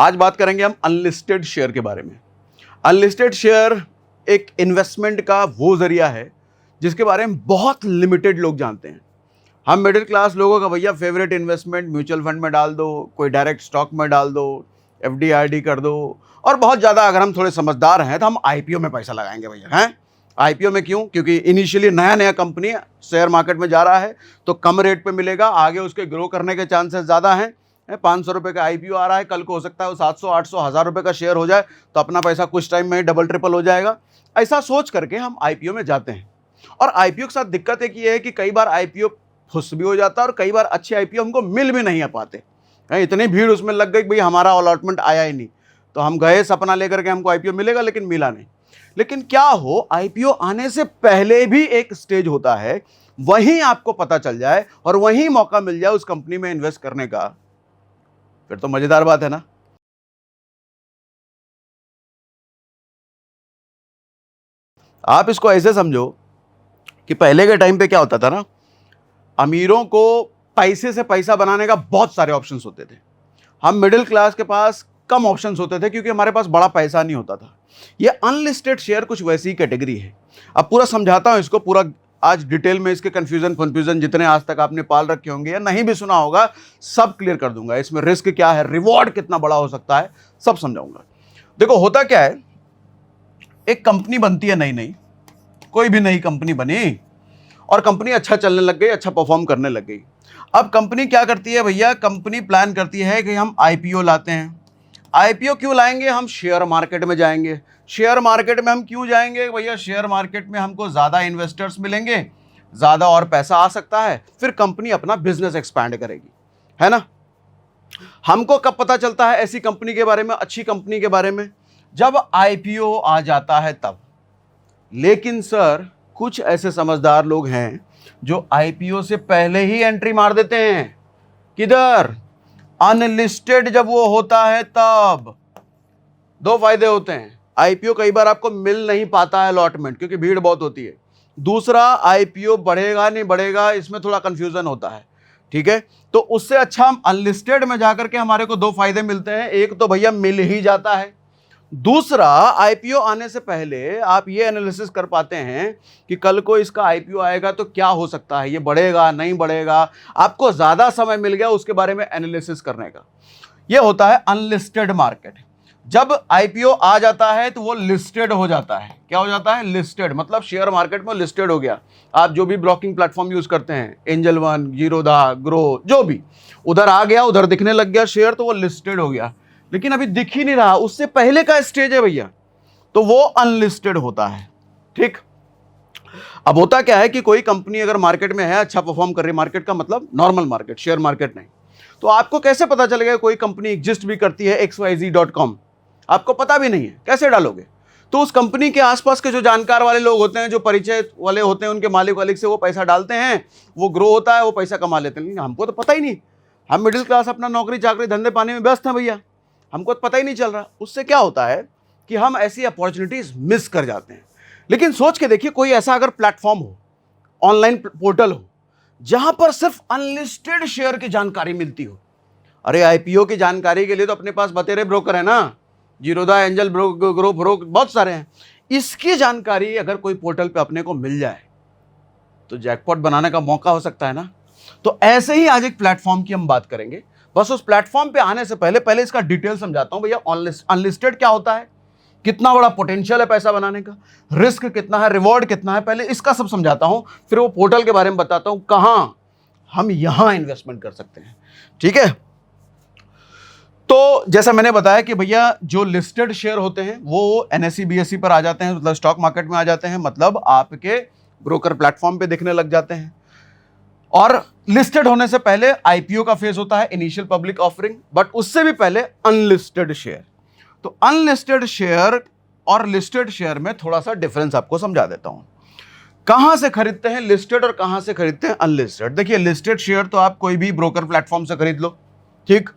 आज बात करेंगे हम अनलिस्टेड शेयर के बारे में। अनलिस्टेड शेयर एक इन्वेस्टमेंट का वो जरिया है जिसके बारे में बहुत लिमिटेड लोग जानते हैं। हम मिडिल क्लास लोगों का भैया फेवरेट इन्वेस्टमेंट म्यूचुअल फंड में डाल दो, कोई डायरेक्ट स्टॉक में डाल दो, एफडी आरडी कर दो, और बहुत ज़्यादा अगर हम थोड़े समझदार हैं तो हम आईपीओ में पैसा लगाएंगे भैया। हैं आईपीओ में क्यों? क्योंकि इनिशियली नया नया कंपनी शेयर मार्केट में जा रहा है तो कम रेट पे मिलेगा, आगे उसके ग्रो करने के चांसेस ज़्यादा हैं। 500 रुपये का आईपीओ आ रहा है, कल को हो सकता है वो 700 800 1000 रुपये का शेयर हो जाए तो अपना पैसा कुछ टाइम में ही डबल ट्रिपल हो जाएगा। ऐसा सोच करके हम आईपीओ में जाते हैं। और आईपीओ के साथ दिक्कत एक ये है कि कई बार आईपीओ फुस भी हो जाता है और कई बार अच्छे आईपीओ हमको मिल भी नहीं पाते। इतनी भीड़ उसमें लग गई कि भाई हमारा अलॉटमेंट आया ही नहीं, तो हम गए सपना लेकर के हमको आईपीओ मिलेगा लेकिन मिला नहीं। लेकिन क्या हो, आईपीओ आने से पहले भी एक स्टेज होता है, वहीं आपको पता चल जाए और वहीं मौका मिल जाए उस कंपनी में इन्वेस्ट करने का, फिर तो मजेदार बात है ना। आप इसको ऐसे समझो कि पहले के टाइम पे क्या होता था ना, अमीरों को पैसे से पैसा बनाने का बहुत सारे ऑप्शंस होते थे। हम मिडिल क्लास के पास कम ऑप्शंस होते थे क्योंकि हमारे पास बड़ा पैसा नहीं होता था। ये अनलिस्टेड शेयर कुछ वैसी कैटेगरी है। अब पूरा समझाता हूं इसको, पूरा आज डिटेल में इसके कंफ्यूजन जितने आज तक आपने पाल रखे होंगे या नहीं भी सुना होगा सब क्लियर कर दूंगा। इसमें रिस्क क्या है, रिवॉर्ड कितना बड़ा हो सकता है, सब समझाऊंगा। देखो होता क्या है, एक कंपनी बनती है नई नई, कोई भी नई कंपनी बनी और कंपनी अच्छा चलने लग गई, अच्छा परफॉर्म करने लग गई। अब कंपनी क्या करती है भैया, कंपनी प्लान करती है कि हम आईपीओ लाते हैं। आईपीओ क्यों लाएंगे? हम शेयर मार्केट में जाएंगे। शेयर मार्केट में हम क्यों जाएंगे भैया? शेयर मार्केट में हमको ज़्यादा इन्वेस्टर्स मिलेंगे, ज़्यादा और पैसा आ सकता है, फिर कंपनी अपना बिजनेस एक्सपैंड करेगी, है ना। हमको कब पता चलता है ऐसी कंपनी के बारे में, अच्छी कंपनी के बारे में? जब आईपीओ आ जाता है तब। लेकिन सर कुछ ऐसे समझदार लोग हैं जो आईपीओ से पहले ही एंट्री मार देते हैं। किधर? अनलिस्टेड जब वो होता है तब। दो फायदे होते हैं, आईपीओ कई बार आपको मिल नहीं पाता है अलॉटमेंट क्योंकि भीड़ बहुत होती है। दूसरा, आईपीओ बढ़ेगा नहीं बढ़ेगा इसमें थोड़ा कंफ्यूजन होता है, ठीक है। तो उससे अच्छा हम अनलिस्टेड में जाकर के हमारे को दो फायदे मिलते हैं। एक तो भैया मिल ही जाता है, दूसरा आईपीओ आने से पहले आप ये एनालिसिस कर पाते हैं कि कल को इसका आईपीओ आएगा तो क्या हो सकता है, ये बढ़ेगा नहीं बढ़ेगा, आपको ज़्यादा समय मिल गया उसके बारे में एनालिसिस करने का। ये होता है अनलिस्टेड मार्केट। जब आईपीओ आ जाता है तो वो लिस्टेड हो जाता है। क्या हो जाता है? लिस्टेड, मतलब शेयर मार्केट में लिस्टेड हो गया। आप जो भी ब्रोकिंग प्लेटफॉर्म यूज करते हैं, एंजल वन, जीरोधा, ग्रो, जो भी, उधर आ गया, उधर दिखने लग गया शेयर, तो वो लिस्टेड हो गया। लेकिन अभी दिख ही नहीं रहा, उससे पहले का स्टेज है भैया, तो वो अनलिस्टेड होता है, ठीक। अब होता क्या है कि कोई कंपनी अगर मार्केट में है, अच्छा परफॉर्म कर रही है, मार्केट का मतलब नॉर्मल मार्केट, शेयर मार्केट नहीं, तो आपको कैसे पता चलेगा कोई कंपनी एग्जिस्ट भी करती है xyz.com? आपको पता भी नहीं है, कैसे डालोगे? तो उस कंपनी के आसपास के जो जानकार वाले लोग होते हैं, जो परिचय वाले होते हैं, उनके मालिक वालिक से वो पैसा डालते हैं, वो ग्रो होता है, वो पैसा कमा लेते हैं। लेकिन हमको तो पता ही नहीं, हम मिडिल क्लास अपना नौकरी चाकरी धंधे पाने में व्यस्त हैं भैया, हमको तो पता ही नहीं चल रहा। उससे क्या होता है कि हम ऐसी अपॉर्चुनिटीज मिस कर जाते हैं। लेकिन सोच के देखिए, कोई ऐसा अगर प्लेटफॉर्म हो, ऑनलाइन पोर्टल हो, जहां पर सिर्फ अनलिस्टेड शेयर की जानकारी मिलती हो। अरे आईपीओ की जानकारी के लिए तो अपने पास बतेरे ब्रोकर है ना, जीरोधा, एंजल ग्रो, बहुत सारे हैं। इसकी जानकारी अगर कोई पोर्टल पे अपने को मिल जाए तो जैकपॉट बनाने का मौका हो सकता है ना। तो ऐसे ही आज एक प्लेटफॉर्म की हम बात करेंगे। बस उस प्लेटफॉर्म पे आने से पहले इसका डिटेल समझाता हूं भैया। अनलिस्टेड क्या होता है, कितना बड़ा पोटेंशियल है पैसा बनाने का, रिस्क कितना है, रिवॉर्ड कितना है, पहले इसका सब समझाता हूं, फिर वो पोर्टल के बारे में बताता हूं कहां हम यहां इन्वेस्टमेंट कर सकते हैं, ठीक है। तो जैसा मैंने बताया कि भैया जो लिस्टेड शेयर होते हैं वो एनएसई बीएसई पर आ जाते हैं, मतलब स्टॉक मार्केट में आ जाते हैं, मतलब आपके ब्रोकर प्लेटफॉर्म पे दिखने लग जाते हैं। और लिस्टेड होने से पहले आईपीओ का फेज होता है, इनिशियल पब्लिक ऑफरिंग, बट उससे भी पहले अनलिस्टेड शेयर। तो अनलिस्टेड शेयर और लिस्टेड शेयर में थोड़ा सा डिफरेंस आपको समझा देता हूं। कहां से खरीदते हैं लिस्टेड और कहां से खरीदते हैं अनलिस्टेड? देखिए, लिस्टेड शेयर तो आप कोई भी ब्रोकर प्लेटफॉर्म से खरीद लो, ठीक।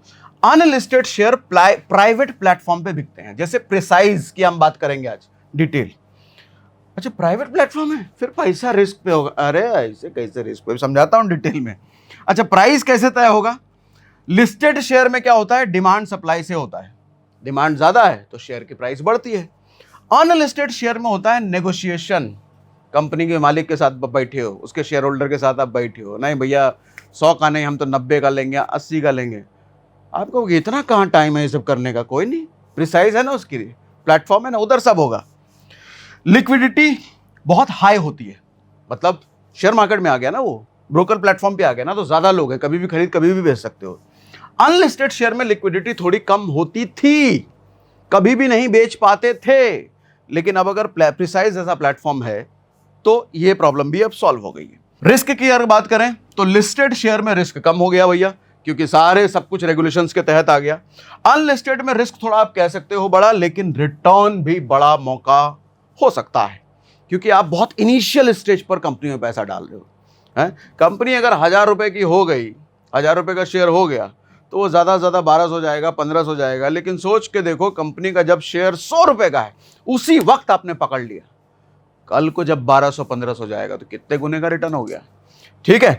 अनलिस्टेड शेयर प्राइवेट प्लेटफॉर्म पे बिकते हैं, जैसे प्रिसाइज की हम बात करेंगे आज डिटेल। अच्छा, प्राइवेट प्लेटफॉर्म है, फिर पैसा रिस्क पे होगा। अरे ऐसे कैसे रिस्क पे, समझाता हूं डिटेल में। अच्छा, प्राइस कैसे तय होगा? लिस्टेड शेयर में क्या होता है, डिमांड सप्लाई से होता है। डिमांड ज़्यादा है तो शेयर की प्राइस बढ़ती है। अनलिस्टेड शेयर में होता है नेगोशिएशन। कंपनी के मालिक के साथ बैठे हो, उसके शेयर होल्डर के साथ आप बैठे हो, नहीं भैया 100 का नहीं, हम तो 90 का लेंगे, 80 का लेंगे। आपको इतना कहाँ टाइम है ये सब करने का? कोई नहीं, प्रिसाइज है ना, उसकी प्लेटफॉर्म है ना, उधर सब होगा। लिक्विडिटी बहुत हाई होती है, मतलब शेयर मार्केट में आ गया ना, वो ब्रोकर प्लेटफॉर्म पे आ गया ना, तो ज़्यादा लोग हैं, कभी भी खरीद कभी भी बेच सकते हो। अनलिस्टेड शेयर में लिक्विडिटी थोड़ी कम होती थी, कभी भी नहीं बेच पाते थे, लेकिन अब अगर प्रिसाइज जैसा प्लेटफॉर्म है तो ये प्रॉब्लम भी अब सॉल्व हो गई है। रिस्क की अगर बात करें तो लिस्टेड शेयर में रिस्क कम हो गया भैया, क्योंकि सारे सब कुछ रेगुलेशंस के तहत आ गया। अनलिस्टेड में रिस्क थोड़ा आप कह सकते हो बड़ा, लेकिन रिटर्न भी बड़ा मौका हो सकता है, क्योंकि आप बहुत इनिशियल स्टेज पर कंपनी में पैसा डाल रहे हो। कंपनी अगर 1000 रुपए की हो गई, 1000 रुपए का शेयर हो गया, तो वो ज़्यादा से ज़्यादा 1200 जाएगा, 1500 जाएगा। लेकिन सोच के देखो, कंपनी का जब शेयर 100 रुपए का है, उसी वक्त आपने पकड़ लिया, कल को जब 1200-1500 जाएगा तो कितने गुने का रिटर्न हो गया। ठीक है,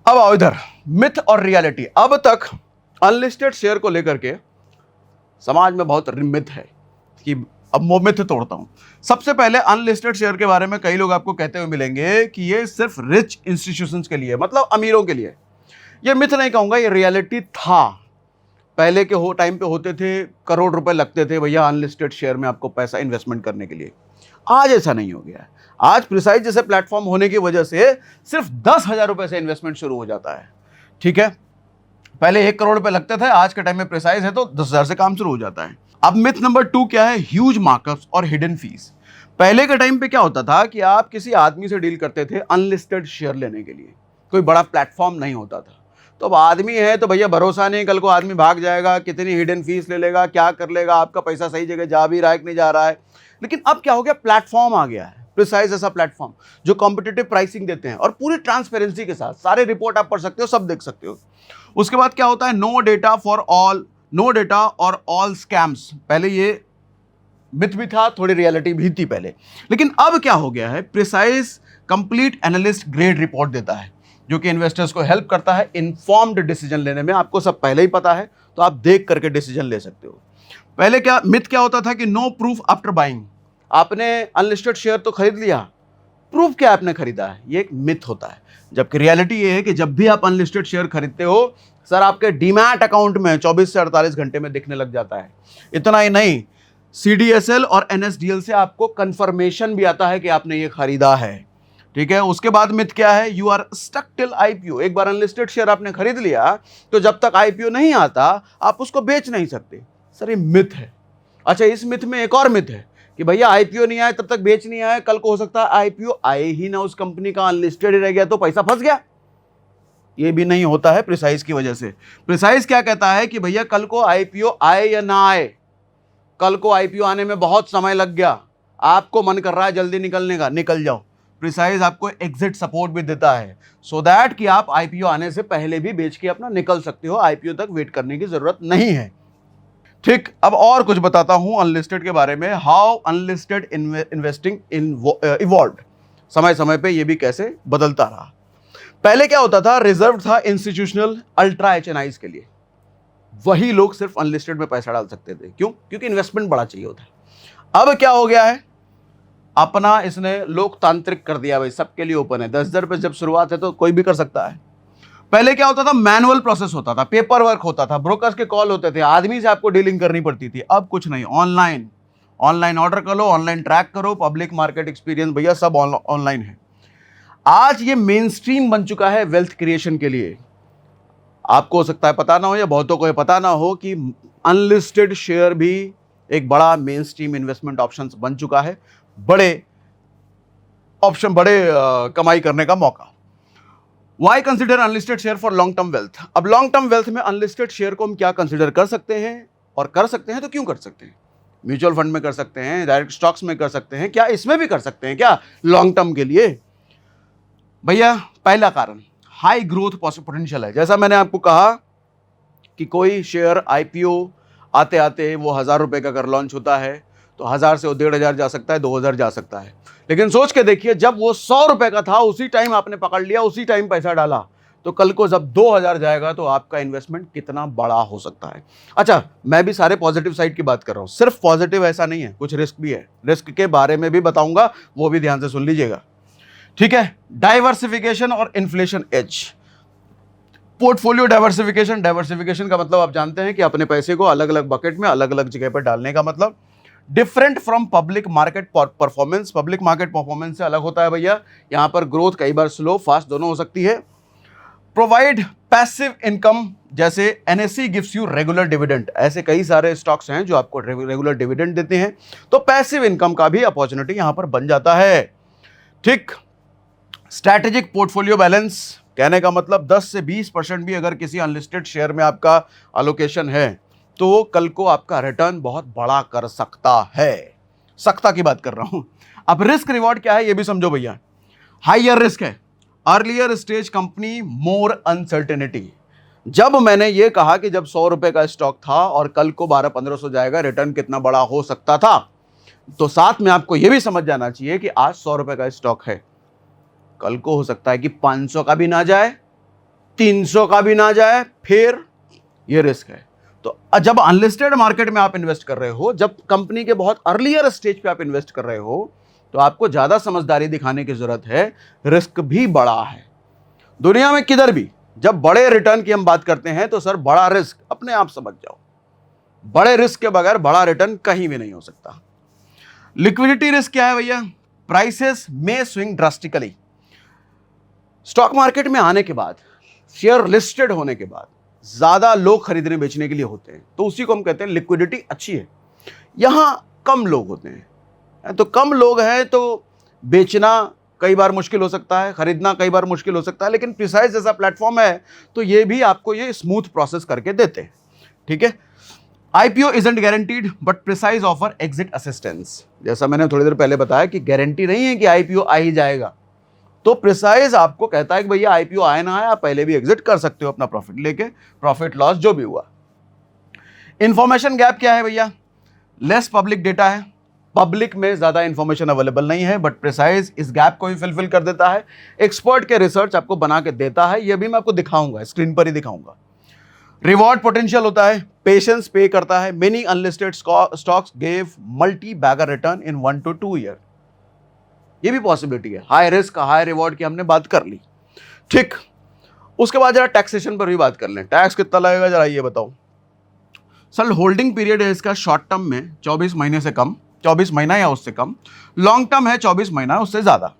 अब आओ इधर, मिथ और रियलिटी। अब तक अनलिस्टेड शेयर को लेकर के समाज में बहुत मिथ है कि, अब वो मिथ तोड़ता हूं। सबसे पहले अनलिस्टेड शेयर के बारे में कई लोग आपको कहते हुए मिलेंगे कि ये सिर्फ रिच इंस्टीट्यूशंस के लिए, मतलब अमीरों के लिए। ये मिथ नहीं कहूंगा, ये रियलिटी था। पहले के टाइम पे होते थे, करोड़ रुपए लगते थे भैया अनलिस्टेड शेयर में आपको पैसा इन्वेस्टमेंट करने के लिए। आज ऐसा नहीं हो गया है। आज प्रिसाइज जैसे प्लेटफॉर्म होने की वजह से सिर्फ 10,000 रुपए से इन्वेस्टमेंट शुरू हो जाता है। ठीक है, पहले 1 करोड़ रुपए लगते थे, आज के टाइम में प्रिसाइज है तो 10,000 से काम शुरू हो जाता है। अब मिथ नंबर 2 क्या है? ह्यूज मार्कअप्स और हिडन फीस। पहले के टाइम पे क्या होता था कि आप किसी आदमी से डील करते थे अनलिस्टेड शेयर लेने के लिए, कोई बड़ा प्लेटफॉर्म नहीं होता था। तो अब आदमी है तो भैया भरोसा नहीं, कल को आदमी भाग जाएगा, कितनी हिडन फीस ले लेगा, क्या कर लेगा, आपका पैसा सही जगह जा भी रहा है कि नहीं जा रहा है। लेकिन अब क्या हो गया, प्लेटफॉर्म आ गया है, प्रिसाइज ऐसा प्लेटफॉर्म जो कॉम्पिटिटिव प्राइसिंग देते हैं और पूरी ट्रांसपेरेंसी के साथ सारे रिपोर्ट आप पढ़ सकते हो, सब देख सकते हो। उसके बाद क्या होता है, no data for all, no data और ऑल स्कैम्स। पहले ये मिथ भी था, थोड़ी रियलिटी भी थी पहले, लेकिन अब क्या हो गया है, precise complete analyst grade report देता है, जो कि इन्वेस्टर्स को हेल्प करता है इन्फॉर्म्ड डिसीजन लेने में। आपको सब पहले ही पता है तो आप देख करके डिसीजन ले सकते हो। पहले क्या मिथ क्या होता था कि नो प्रूफ आफ्टर बाइंग। आपने अनलिस्टेड शेयर तो खरीद लिया, प्रूफ क्या आपने खरीदा है, ये एक मिथ होता है। जबकि रियलिटी ये है कि जब भी आप अनलिस्टेड शेयर खरीदते हो सर, आपके डीमैट अकाउंट में 24 से 48 घंटे में दिखने लग जाता है। इतना ही नहीं, CDSL और NSDL से आपको कंफर्मेशन भी आता है कि आपने ये खरीदा है। ठीक है, उसके बाद मिथ क्या है, you are stuck till IPO। एक बार अनलिस्टेड शेयर आपने खरीद लिया तो जब तक IPO नहीं आता आप उसको बेच नहीं सकते। सर ये मिथ है। अच्छा, इस मिथ में एक और मिथ है कि भैया IPO नहीं आया तब तक बेच नहीं आया, कल को हो सकता है IPO आए ही ना, उस कंपनी का अनलिस्टेड ही रह गया तो पैसा फंस गया। ये भी नहीं होता है प्रिसाइज की वजह से। प्रिसाइज क्या कहता है कि भैया कल को IPO आए या ना आए, कल को IPO आने में बहुत समय लग गया, आपको मन कर रहा है जल्दी निकलने का, निकल जाओ। प्रिसाइज आपको एग्जिट सपोर्ट भी देता है, सो दैट कि आप IPO आने से पहले भी बेच के अपना निकल सकते हो, IPO तक वेट करने की जरूरत नहीं है। ठीक, अब और कुछ बताता हूं अनलिस्टेड के बारे में, हाउ अनलिस्टेड इन्वेस्टिंग इवॉल्व्ड। समय समय पे ये भी कैसे बदलता रहा। पहले क्या होता था, रिजर्व था इंस्टीट्यूशनल अल्ट्रा HNIs के लिए, वही लोग सिर्फ अनलिस्टेड में पैसा डाल सकते थे। क्यों? क्योंकि इन्वेस्टमेंट बड़ा चाहिए होता है। अब क्या हो गया है, अपना इसने लोकतांत्रिक कर दिया भाई, सबके लिए ओपन है। 10,000 रुपये जब शुरुआत है तो कोई भी कर सकता है। पहले क्या होता था, मैनुअल प्रोसेस होता था, पेपर वर्क होता था, ब्रोकर्स के कॉल होते थे, आदमी से आपको डीलिंग करनी पड़ती थी। अब कुछ नहीं, ऑनलाइन ऑर्डर कर लो, ऑनलाइन ट्रैक करो, पब्लिक मार्केट एक्सपीरियंस भैया सब ऑनलाइन है। आज ये मेन स्ट्रीम बन चुका है वेल्थ क्रिएशन के लिए। आपको हो सकता है पता ना हो, या बहुतों को ये पता ना हो कि अनलिस्टेड शेयर भी एक बड़ा मेन स्ट्रीम इन्वेस्टमेंट ऑप्शन बन चुका है, बड़े कमाई करने का मौका। Why consider unlisted share for long term wealth. अब लॉन्ग टर्म वेल्थ में अनलिस्टेड शेयर को हम क्या कंसिडर कर सकते हैं, और कर सकते हैं तो क्यों कर सकते हैं? म्यूचुअल फंड में कर सकते हैं, डायरेक्ट स्टॉक्स में कर सकते हैं, क्या इसमें भी कर सकते हैं क्या लॉन्ग टर्म के लिए? भैया पहला कारण हाई ग्रोथ पोटेंशियल है। जैसा मैंने आपको कहा कि कोई शेयर IPO आते आते वो 1000 रुपये का अगर लॉन्च होता है तो 1000 से वो 1500 जा सकता है, 2000 जा सकता है। लेकिन सोच के देखिए, जब वो 100 रुपये का था उसी टाइम आपने पकड़ लिया, उसी टाइम पैसा डाला, तो कल को जब 2000 जाएगा तो आपका इन्वेस्टमेंट कितना बड़ा हो सकता है। अच्छा, मैं भी सारे पॉजिटिव साइड की बात कर रहा हूं, सिर्फ पॉजिटिव ऐसा नहीं है, कुछ रिस्क भी है, रिस्क के बारे में भी बताऊंगा, वो भी ध्यान से सुन लीजिएगा, ठीक है। डाइवर्सिफिकेशन और inflation edge. Portfolio diversification, diversification का मतलब आप जानते हैं कि अपने पैसे को अलग अलग बकेट में अलग अलग जगह पर डालने का मतलब। Different from public market performance, public market performance से अलग होता है भैया, यहां पर ग्रोथ कई बार स्लो फास्ट दोनों हो सकती है। प्रोवाइड पैसिव इनकम, जैसे NSC gives you regular dividend, ऐसे कई सारे स्टॉक्स हैं जो आपको रेगुलर डिविडेंड देते हैं, तो पैसिव इनकम का भी अपॉर्चुनिटी यहां पर बन जाता है, ठीक। स्ट्रैटेजिक पोर्टफोलियो बैलेंस, कहने का मतलब 10 से 20% भी अगर किसी अनलिस्टेड शेयर में आपका अलोकेशन है तो कल को आपका रिटर्न बहुत बड़ा कर सकता है, सकता की बात कर रहा हूं। अब रिस्क रिवॉर्ड क्या है ये भी समझो भैया। हाइयर रिस्क है, अर्लियर स्टेज कंपनी, मोर अनसर्टेनिटी। जब मैंने ये कहा कि जब 100 रुपए का स्टॉक था और कल को 1200-1500 जाएगा, रिटर्न कितना बड़ा हो सकता था, तो साथ में आपको यह भी समझ जाना चाहिए कि आज 100 रुपए का स्टॉक है, कल को हो सकता है कि 500 का भी ना जाए, 300 का भी ना जाए, फिर ये रिस्क है। तो जब अनलिस्टेड मार्केट में आप इन्वेस्ट कर रहे हो, जब कंपनी के बहुत अर्लियर स्टेज पे आप इन्वेस्ट कर रहे हो, तो आपको ज्यादा समझदारी दिखाने की जरूरत है, रिस्क भी बड़ा है। दुनिया में किधर भी जब बड़े रिटर्न की हम बात करते हैं तो सर बड़ा रिस्क, अपने आप समझ जाओ, बड़े रिस्क के बगैर बड़ा रिटर्न कहीं भी नहीं हो सकता। लिक्विडिटी रिस्क क्या है भैया? प्राइसेस में स्विंग ड्रास्टिकली। स्टॉक मार्केट में आने के बाद, शेयर लिस्टेड होने के बाद ज्यादा लोग खरीदने बेचने के लिए होते हैं, तो उसी को हम कहते हैं लिक्विडिटी अच्छी है। यहां कम लोग होते हैं, तो कम लोग हैं तो बेचना कई बार मुश्किल हो सकता है, खरीदना कई बार मुश्किल हो सकता है, लेकिन प्रिसाइज जैसा प्लेटफॉर्म है तो ये भी आपको ये स्मूथ प्रोसेस करके देते हैं, ठीक है। IPO isn't guaranteed but precise offer exit assistance. जैसा मैंने थोड़ी देर पहले बताया कि गारंटी नहीं है कि आईपीओ आ ही जाएगा, तो प्रिसाइज आपको कहता है कि भैया आईपीओ आए ना आए, आप पहले भी एग्जिट कर सकते हो अपना प्रॉफिट लेके, प्रॉफिट लॉस जो भी हुआ। इंफॉर्मेशन गैप क्या है भैया? लेस पब्लिक डेटा है, पब्लिक में ज्यादा इंफॉर्मेशन अवेलेबल नहीं है, बट प्रिसाइज इस गैप को भी फिलफिल कर देता है, एक्सपर्ट के रिसर्च आपको बना के देता है, यह भी मैं आपको दिखाऊंगा, स्क्रीन पर ही दिखाऊंगा। रिवॉर्ड पोटेंशियल होता है, पेशेंस पे करता है, many unlisted stocks gave multi bagger return in 1 to 2 year, ये भी पॉसिबिलिटी है। हाई रिस्क हाई रिवॉर्ड की हमने बात कर ली, ठीक। उसके बाद जरा टैक्सेशन पर भी बात कर लें, टैक्स कितना लगेगा जरा ये बताओ। सर होल्डिंग पीरियड है इसका शॉर्ट टर्म में 24 महीने से कम, 24 महीना या उससे कम, लॉन्ग टर्म है 24 महीना उससे ज्यादा।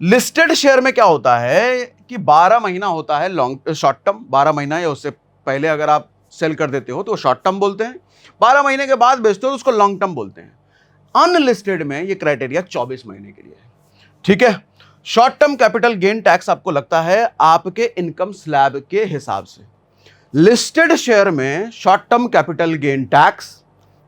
लिस्टेड शेयर में क्या होता है कि 12 महीना होता है लॉन्ग शॉर्ट टर्म, 12 महीना या उससे पहले अगर आप सेल कर देते हो तो शॉर्ट टर्म बोलते हैं, 12 महीने के बाद बेचते हो तो उसको लॉन्ग टर्म बोलते हैं। अनलिस्टेड में ये क्राइटेरिया 24 महीने के लिए है, ठीक है। Short term capital gain tax आपको लगता है आपके इनकम स्लैब के हिसाब से। लिस्टेड शेयर में short term capital gain tax,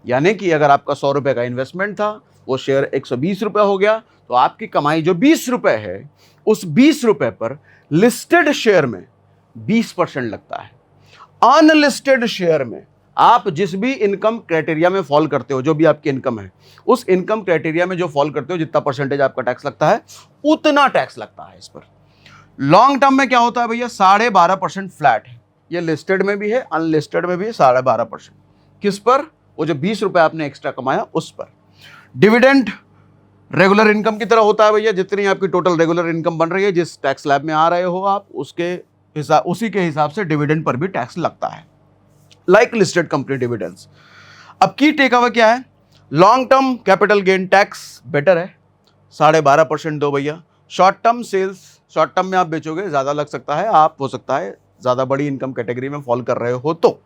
यानी कि अगर आपका 100 रुपए का इन्वेस्टमेंट था, वो शेयर 120 रुपए हो गया, तो आपकी कमाई जो 20 रुपए है, उस 20 रुपए पर लिस्टेड शेयर में 20% लगता है। अनलिस्टेड शेयर में आप जिस भी इनकम क्राइटेरिया में फॉल करते हो, जो भी आपकी इनकम है, उस इनकम क्राइटेरिया में जो फॉल करते हो, जितना परसेंटेज आपका टैक्स लगता है उतना टैक्स लगता है इस पर। लॉन्ग टर्म में क्या होता है भैया? 12.5% फ्लैट है, ये लिस्टेड में भी है अनलिस्टेड में भी है, 12.5%। किस पर? वो जो 20 रुपए आपने एक्स्ट्रा कमाया उस पर। डिविडेंड रेगुलर इनकम की तरह होता है भैया, जितनी आपकी टोटल रेगुलर इनकम बन रही है, जिस टैक्स स्लैब में आ रहे हो आप, उसके हिसाब, उसी के हिसाब से डिविडेंड पर भी टैक्स लगता है, लाइक लिस्टेड कंपनी डिविडेंड्स। अब की टेक अवे क्या है? Long term capital gain tax better है, 12.5% दो भैया। Short term sales, short term में आप बेचोगे ज्यादा लग सकता है, आप हो सकता है ज्यादा बड़ी इनकम कैटेगरी में फॉल कर रहे हो तो,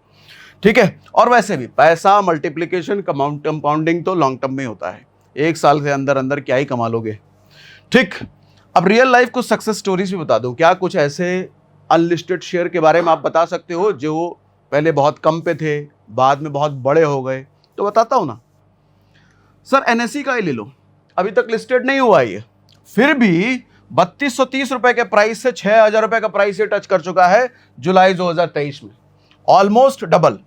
ठीक है। और वैसे भी पैसा मल्टीप्लीकेशन कंपाउंडिंग तो लॉन्ग टर्म में होता है, एक साल से अंदर अंदर क्या ही कमा लोगे, ठीक। अब रियल लाइफ कुछ सक्सेस स्टोरीज भी बता दूं क्या? कुछ ऐसे अनलिस्टेड शेयर के बारे में आप बता सकते हो जो पहले बहुत कम पे थे, बाद में बहुत बड़े हो गए, तो बताता हूं ना। सर एनएससी का ही ले लो, अभी तक लिस्टेड नहीं हुआ ये, फिर भी 3230 रुपए के प्राइस से 6000 रुपए का प्राइस से टच कर चुका है जुलाई 2023 में, almost double.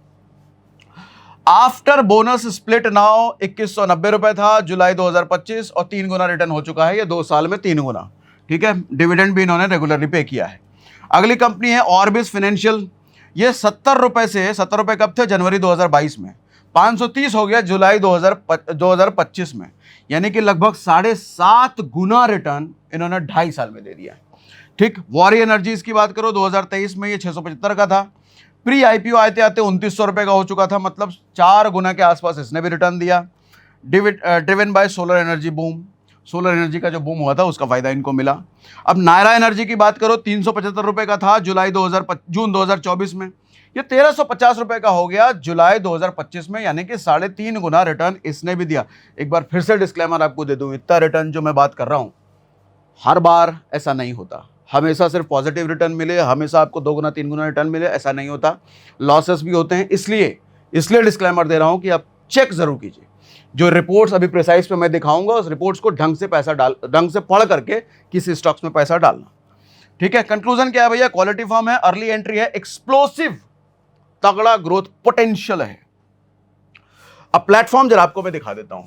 After bonus split now 2190 रुपए था जुलाई 2025, और 3 गुना रिटर्न हो चुका है ये 2 साल में, 3 गुना, ठीक है। डिविडेंड भी इन्होंने रेगुलरली पे किया है। अगली कंपनी है ऑर्बिस फाइनेंशियल, ये 70 रुपए से, 70 रुपए कब थे? जनवरी 2022 में, 530 हो गया जुलाई 2025 में, यानी कि लगभग 7.5 गुना रिटर्न इन्होंने 2.5 साल में दे दिया। ठीक, वॉरी एनर्जीज की बात करो, 2023 में ये 675 का था, प्री आईपीओ आते आते 2900 रुपए का हो चुका था, मतलब 4 गुना के आसपास इसने भी रिटर्न दिया। Driven by solar energy boom, solar energy का जो बूम हुआ था उसका फायदा इनको मिला। अब नायरा एनर्जी की बात करो, 375 रुपए का था जून 2024 में, ये 1350 रुपए का हो गया जुलाई 2025 में, यानी कि 3.5 गुना रिटर्न इसने भी दिया। एक बार फिर से डिस्क्लेमर आपको दे दूं, इतना रिटर्न जो मैं बात कर रहा हूं हर बार ऐसा नहीं होता, हमेशा सिर्फ पॉजिटिव रिटर्न मिले, हमेशा आपको 2 गुना 3 गुना रिटर्न मिले, ऐसा नहीं होता, लॉसेस भी होते हैं। इसलिए डिस्क्लेमर दे रहा हूं कि आप चेक जरूर कीजिए। जो रिपोर्ट्स अभी प्रिसाइज पे मैं दिखाऊंगा, उस रिपोर्ट्स को ढंग से पढ़ करके किसी स्टॉक्स में पैसा डालना। ठीक है, कंक्लूजन क्या है भैया? क्वालिटी फर्म है, अर्ली एंट्री है, एक्सप्लोसिव तगड़ा ग्रोथ पोटेंशियल है। अब प्लेटफॉर्म जरा आपको मैं दिखा देता हूं।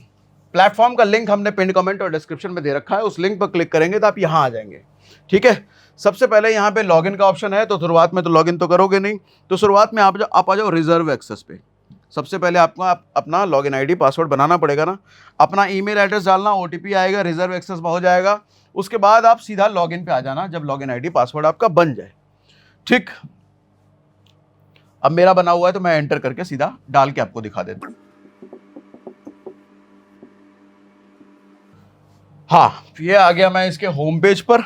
प्लेटफॉर्म का लिंक हमने पिन कमेंट और डिस्क्रिप्शन में दे रखा है, उस लिंक पर क्लिक करेंगे तो आप यहां आ जाएंगे। ठीक है, सबसे पहले यहां पे लॉगिन का ऑप्शन है, तो शुरुआत में तो लॉगिन तो करोगे नहीं, तो शुरुआत में आप आ जाओ रिजर्व एक्सेस पे। सबसे पहले आपको अपना लॉगिन आईडी पासवर्ड बनाना पड़ेगा ना, अपना ईमेल एड्रेस डालना, ओटीपी आएगा, रिजर्व एक्सेस हो जाएगा, उसके बाद आप सीधा लॉगिन पे आ जाना जब लॉगिन आईडी पासवर्ड आपका बन जाए। ठीक, अब मेरा बना हुआ है तो मैं एंटर करके सीधा डाल के आपको दिखा देता हूं। हाँ, ये आ गया मैं इसके होम पेज पर।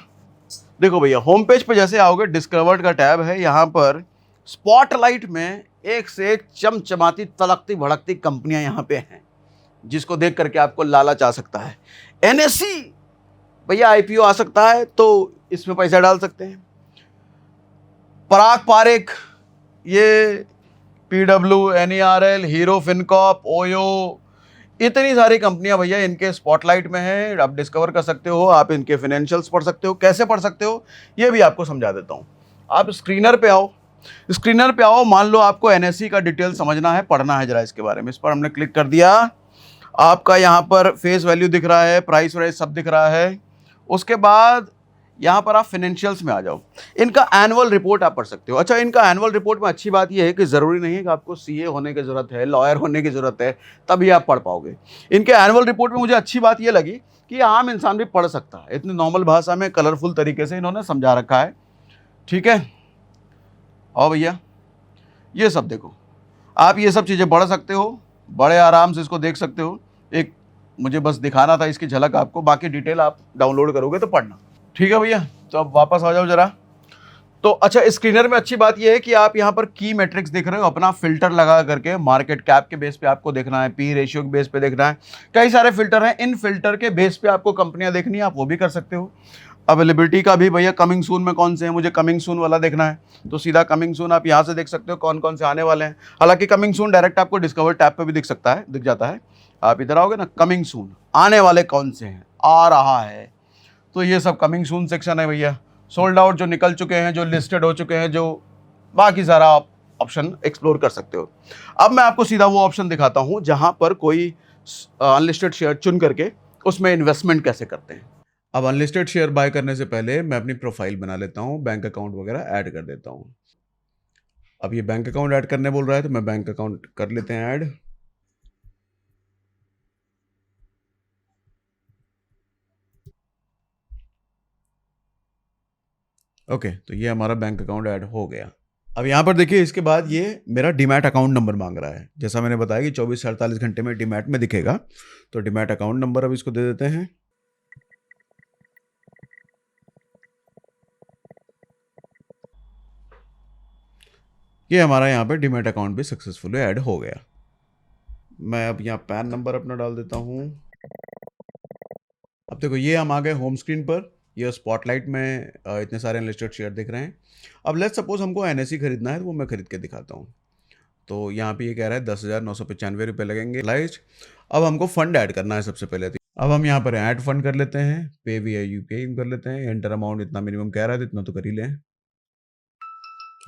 देखो भैया, होम पेज पे जैसे आओगे, डिस्कवर्ड का टैब है, यहां पर स्पॉटलाइट में एक से एक चमचमाती तलकती भड़कती कंपनियां यहां पे हैं, जिसको देख करके आपको लालच आ सकता है। एनएससी भैया आईपीओ आ सकता है तो इसमें पैसा डाल सकते हैं। पराग पारेख, ये पीडब्ल्यू, एनईआरएल, हीरो फिनकॉप, ओयो, इतनी सारी कंपनियां भैया इनके स्पॉटलाइट में हैं। आप डिस्कवर कर सकते हो, आप इनके फाइनेंशियल्स पढ़ सकते हो। कैसे पढ़ सकते हो ये भी आपको समझा देता हूं। आप स्क्रीनर पे आओ, स्क्रीनर पे आओ, मान लो आपको एनएससी का डिटेल समझना है, पढ़ना है जरा इसके बारे में। इस पर हमने क्लिक कर दिया, आपका यहाँ पर फेस वैल्यू दिख रहा है, प्राइस वाइस सब दिख रहा है। उसके बाद यहाँ पर आप फाइनेंशियल्स में आ जाओ, इनका एनुअल रिपोर्ट आप पढ़ सकते हो। अच्छा, इनका एनुअल रिपोर्ट में अच्छी बात यह है कि ज़रूरी नहीं है कि आपको सीए होने की ज़रूरत है, लॉयर होने की ज़रूरत है तभी आप पढ़ पाओगे। इनके एनुअल रिपोर्ट में मुझे अच्छी बात यह लगी कि आम इंसान भी पढ़ सकता है, इतनी नॉर्मल भाषा में कलरफुल तरीके से इन्होंने समझा रखा है। ठीक है, और भैया ये सब देखो, आप ये सब चीज़ें पढ़ सकते हो, बड़े आराम से इसको देख सकते हो। एक मुझे बस दिखाना था इसकी झलक आपको, बाकी डिटेल आप डाउनलोड करोगे तो पढ़ना। ठीक है भैया, तो अब वापस आ जाओ जरा। तो अच्छा, स्क्रीनर में अच्छी बात यह है कि आप यहाँ पर की मैट्रिक्स देख रहे हो, अपना फिल्टर लगा करके मार्केट कैप के बेस पे आपको देखना है, पी रेशियो के बेस पे देखना है, कई सारे फिल्टर हैं, इन फिल्टर के बेस पे आपको कंपनियां देखनी है, आप वो भी कर सकते हो। अवेलेबिलिटी का भी भैया कमिंग सून में कौन से हैं, मुझे कमिंग सून वाला देखना है तो सीधा कमिंग सून आप यहाँ से देख सकते हो कौन कौन से आने वाले हैं। हालांकि कमिंग सून डायरेक्ट आपको डिस्कवर टैब पे भी दिख सकता है, दिख जाता है। आप इधर आओगे ना, कमिंग सून आने वाले कौन से हैं, आ रहा है, तो ये सब कमिंग सून सेक्शन है भैया। सोल्ड आउट जो निकल चुके हैं, जो लिस्टेड हो चुके हैं, जो बाकी सारा आप ऑप्शन एक्सप्लोर कर सकते हो। अब मैं आपको सीधा वो ऑप्शन दिखाता हूं जहां पर कोई अनलिस्टेड शेयर चुन करके उसमें इन्वेस्टमेंट कैसे करते हैं। अब अनलिस्टेड शेयर बाय करने से पहले मैं अपनी प्रोफाइल बना लेता हूं, बैंक अकाउंट वगैरह ऐड कर देता हूं। अब ये बैंक अकाउंट ऐड करने बोल रहा है तो मैं बैंक अकाउंट कर लेते हैं ऐड। ओके, तो ये हमारा बैंक अकाउंट ऐड हो गया। अब यहाँ पर देखिए, इसके बाद ये मेरा डीमैट अकाउंट नंबर मांग रहा है, जैसा मैंने बताया कि 24 से 48 घंटे में डीमैट में दिखेगा। तो डीमैट अकाउंट नंबर अब इसको दे देते हैं। ये हमारा यहाँ पे डीमैट अकाउंट भी सक्सेसफुली ऐड हो गया। मैं अब यहाँ पैन नंबर अपना डाल देता हूँ। अब देखो, ये हम आ गए होम स्क्रीन पर, ये स्पॉटलाइट में इतने सारे अनलिस्टेड शेयर दिख रहे हैं। अब लेट्स सपोज हमको एनएससी खरीदना है तो वो मैं खरीद के दिखाता हूँ। तो यहाँ पे ये कह रहा है 10,995 रुपये लगेंगे लाइस्ट। अब हमको फंड ऐड करना है सबसे पहले। तो अब हम यहाँ पर ऐड फंड कर लेते हैं, पे वी आई यूपीआई कर लेते हैं, एंटर अमाउंट इतना मिनिमम कह रहा है तो इतना तो कर ही लें।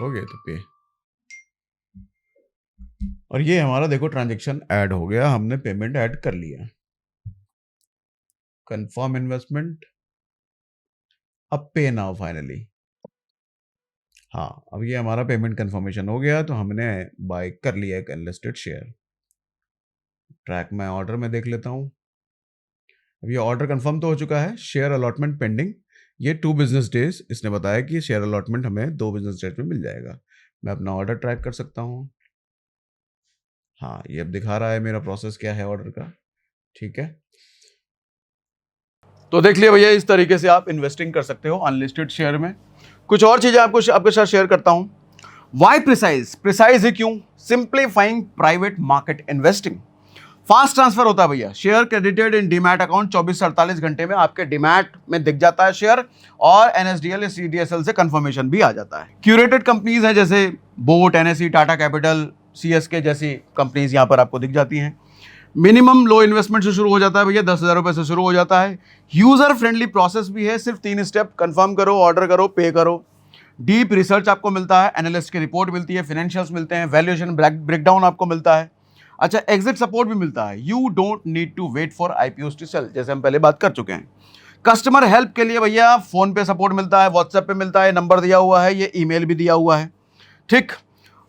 हो गया तो पे, और ये हमारा देखो ट्रांजेक्शन ऐड हो गया, हमने पेमेंट ऐड कर लिया। कंफर्म इन्वेस्टमेंट, अब पे नाउ फाइनली। हाँ, अब ये हमारा पेमेंट कंफर्मेशन हो गया, तो हमने बाय कर लिया एक अनलिस्टेड शेयर। ट्रैक में ऑर्डर में देख लेता हूँ। अब ये ऑर्डर कंफर्म तो हो चुका है, शेयर अलॉटमेंट पेंडिंग। ये 2 बिजनेस डेज इसने बताया कि शेयर अलॉटमेंट हमें 2 बिजनेस डेज में मिल जाएगा। मैं अपना ऑर्डर ट्रैक कर सकता हूँ। हाँ, ये अब दिखा रहा है मेरा प्रोसेस क्या है ऑर्डर का। ठीक है, तो देख लिया भैया, इस तरीके से आप इन्वेस्टिंग कर सकते हो अनलिस्टेड शेयर में। कुछ और चीजें आपके साथ शेयर करता हूं। Y precise? प्रिसाइज ही क्यों? Simplifying private market investing. Fast transfer होता है भैया, share credited in demat account 24 से 48 घंटे में आपके डीमैट में दिख जाता है शेयर, और एनएसडीएल या सीडीएसएल से कंफर्मेशन भी आ जाता है। क्यूरेटेड कंपनीज हैं जैसे boat, NSE, Tata capital, CSK जैसी कंपनीज यहां पर आपको दिख जाती हैं। मिनिमम लो इन्वेस्टमेंट से शुरू हो जाता है भैया, 10,000 रुपए से शुरू हो जाता है। यूजर फ्रेंडली प्रोसेस भी है, सिर्फ 3 स्टेप, कंफर्म करो, ऑर्डर करो, पे करो। डीप रिसर्च आपको मिलता है, एनालिस्ट की रिपोर्ट मिलती है, फाइनेंशियल्स मिलते हैं, वैल्यूएशन ब्रेकडाउन आपको मिलता है। अच्छा, एग्जिट सपोर्ट भी मिलता है। You don't need to wait for IPO to sell, जैसे हम पहले बात कर चुके हैं। कस्टमर हेल्प के लिए भैया फोन पे सपोर्ट मिलता है, व्हाट्सएप पे मिलता है, नंबर दिया हुआ है, ये ईमेल भी दिया हुआ है। ठीक,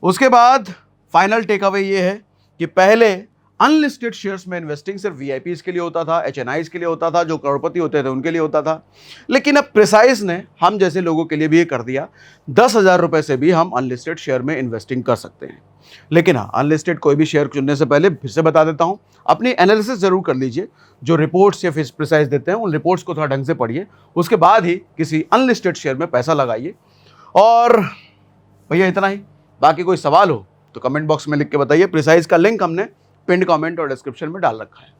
उसके बाद फाइनल टेक अवे ये है कि पहले अनलिस्टेड शेयर्स में इन्वेस्टिंग सिर्फ वीआईपीज के लिए होता था, एचएनआईज के लिए होता था, जो करोड़पति होते थे उनके लिए होता था। लेकिन अब प्रिसाइज ने हम जैसे लोगों के लिए भी ये कर दिया, 10,000 रुपए से भी हम अनलिस्टेड शेयर में इन्वेस्टिंग कर सकते हैं। लेकिन हाँ, अनलिस्टेड कोई भी शेयर चुनने से पहले फिर से बता देता हूँ, अपनी एनालिसिस जरूर कर लीजिए। जो रिपोर्ट्स या फिर प्रिसाइज देते हैं उन रिपोर्ट्स को थोड़ा ढंग से पढ़िए, उसके बाद ही किसी अनलिस्टेड शेयर में पैसा लगाइए। और भैया इतना ही, बाकी कोई सवाल हो तो कमेंट बॉक्स में लिख के बताइए। प्रिसाइज का लिंक हमने पिन कमेंट और डिस्क्रिप्शन में डाल रखा है।